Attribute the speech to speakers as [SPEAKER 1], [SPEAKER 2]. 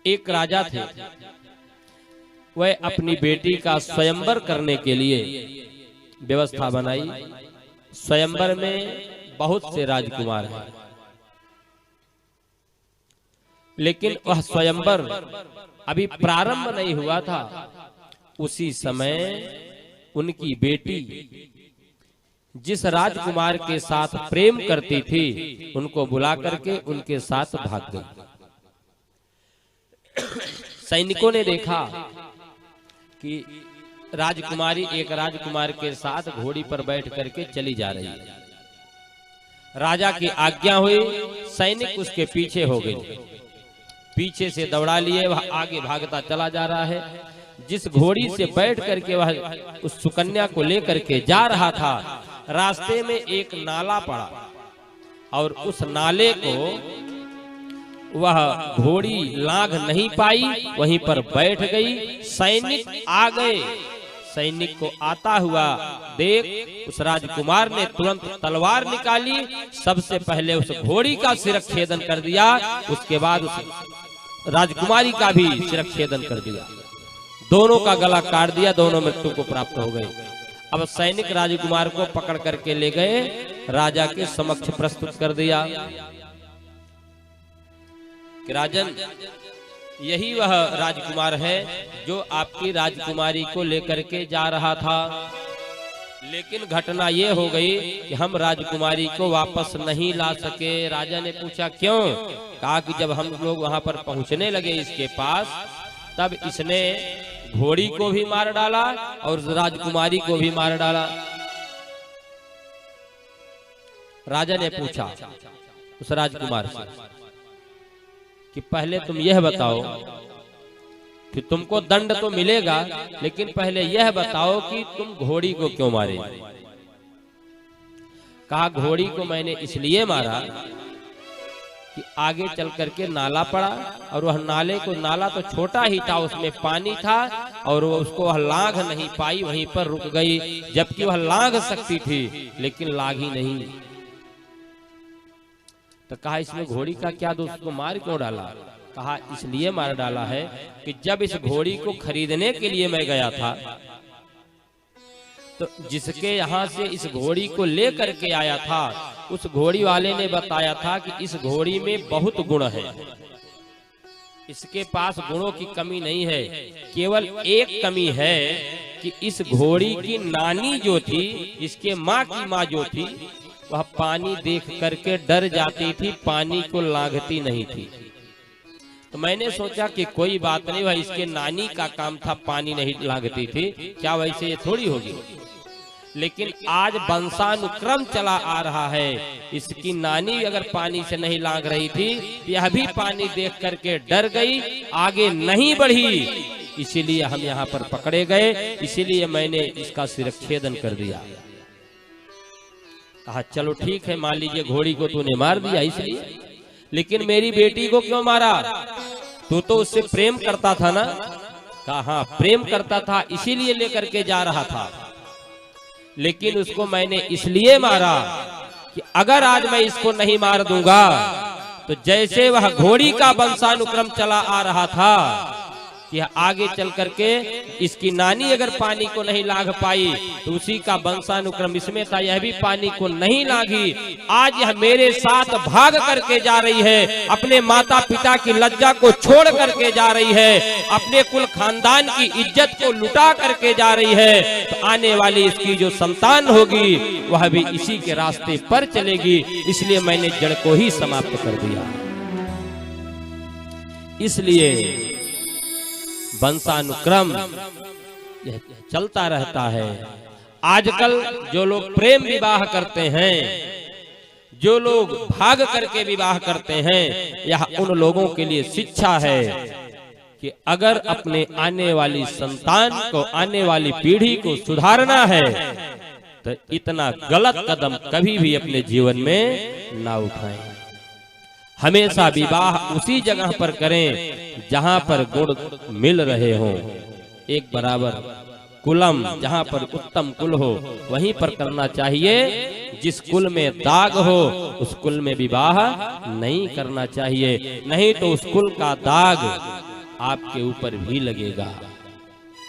[SPEAKER 1] एक राजा थे, वह अपनी बेटी का स्वयंवर करने के लिए व्यवस्था बनाई। स्वयंवर में बहुत से राजकुमार हैं, लेकिन वह स्वयंवर अभी प्रारंभ नहीं हुआ था। उसी समय उनकी बेटी जिस राजकुमार के साथ प्रेम करती थी, उनको बुला करके उनके साथ भाग गई। सैनिकों ने देखा कि राजकुमारी एक राजकुमार के साथ घोड़ी पर बैठ करके चली जा रही है। राजा की आज्ञा हुई, सैनिक उसके पीछे हो गए, पीछे से दौड़ा लिए, वह आगे भागता चला जा रहा है। जिस घोड़ी से बैठ करके वह उस सुकन्या को लेकर के जा रहा था, रास्ते में एक नाला पड़ा और उस नाले को वह घोड़ी लांघ नहीं पाई, वहीं पर बैठ गई। सैनिक आ गए, सैनिक को आता हुआ देख उस राजकुमार ने तुरंत तलवार निकाली, सबसे पहले उस घोड़ी का शिरच्छेदन कर दिया, उसके बाद उस राजकुमारी का भी शिरच्छेदन कर दिया। दोनों का गला काट दिया, दोनों मृत्यु को प्राप्त हो गए। अब सैनिक राजकुमार को पकड़ करके ले गए, राजा के समक्ष प्रस्तुत कर दिया कि राजन, यही वह राजकुमार है जो आपकी राजकुमारी को लेकर के जा रहा था, लेकिन घटना ये हो गई कि हम राजकुमारी को वापस नहीं ला सके। राजा ने पूछा क्यों? कहा कि जब हम लोग वहां पर पहुंचने लगे इसके पास, तब इसने घोड़ी को भी मार डाला और राजकुमारी को भी मार डाला। राजा ने पूछा उस राजकुमार से कि पहले तुम यह बताओ कि तुमको दंड तो मिलेगा, लेकिन पहले यह बताओ कि तुम घोड़ी को क्यों मारे? कहा घोड़ी को मैंने इसलिए मारा कि आगे चल करके नाला पड़ा और वह नाले को, नाला तो छोटा ही था, उसमें पानी था और वो उसको वह लांघ नहीं पाई, वहीं पर रुक गई, जबकि वह लांघ सकती थी लेकिन लांघी नहीं। तो कहा इसमें घोड़ी का क्या दोष, उसको मार क्यों डाला? कहा इसलिए मार डाला है कि जब इस घोड़ी को खरीदने के लिए मैं गया था, तो जिसके यहाँ से इस घोड़ी को ले करके आया था, उस घोड़ी वाले ने बताया था कि इस घोड़ी में बहुत गुण है, इसके पास गुणों की कमी नहीं है, केवल एक कमी है कि इस घोड़ी की नानी जो थी, इसके माँ की माँ जो थी, वह पानी देख करके डर जाती थी, पानी को लांघती नहीं थी। तो मैंने सोचा कि कोई बात नहीं, वह इसके नानी का काम था, पानी नहीं लांघती थी, क्या वैसे ये थोड़ी होगी? लेकिन आज वंशानुक्रम चला आ रहा है, इसकी नानी अगर पानी से नहीं लांघ रही थी, यह भी पानी देख करके डर गई, आगे नहीं बढ़ी, इसीलिए हम यहाँ पर पकड़े गए, इसीलिए मैंने इसका शिरच्छेदन कर दिया। कहा चलो ठीक है, मान लीजिए घोड़ी को तूने मार दिया इसलिए, लेकिन मेरी बेटी को क्यों मारा? तू तो उससे प्रेम करता था ना? कहा हाँ प्रेम करता था, इसीलिए लेकर के जा रहा था, लेकिन उसको मैंने इसलिए मारा कि अगर आज मैं इसको नहीं मार दूंगा तो जैसे वह घोड़ी का वंशानुक्रम चला आ रहा था कि आगे चल करके इसकी नानी अगर पानी को नहीं लांघ पाई तो उसी का वंशानुक्रम इसमें था, यह भी पानी को नहीं लांघी, आज यह मेरे साथ भाग करके जा रही है, अपने माता पिता की लज्जा को छोड़ करके जा रही है, अपने कुल खानदान की इज्जत को लुटा करके जा रही है, तो आने वाली इसकी जो संतान होगी वह भी इसी के रास्ते पर चलेगी, इसलिए मैंने जड़ को ही समाप्त कर दिया। इसलिए वंशानुक्रम यह चलता रहता है। आजकल जो लोग प्रेम विवाह करते हैं, जो लोग भाग करके विवाह करते हैं, यह उन लोगों के लिए शिक्षा है कि अगर अपने आने वाली संतान को, आने वाली पीढ़ी को सुधारना है तो इतना गलत कदम कभी भी अपने जीवन में ना उठाएं। हमेशा विवाह उसी जगह पर करें जहां पर गुण मिल रहे हों, एक बराबर कुलम, जहां पर उत्तम कुल हो वहीं पर करना चाहिए। जिस कुल में दाग हो उस कुल में विवाह नहीं करना चाहिए, नहीं तो उस कुल का दाग आपके ऊपर भी लगेगा।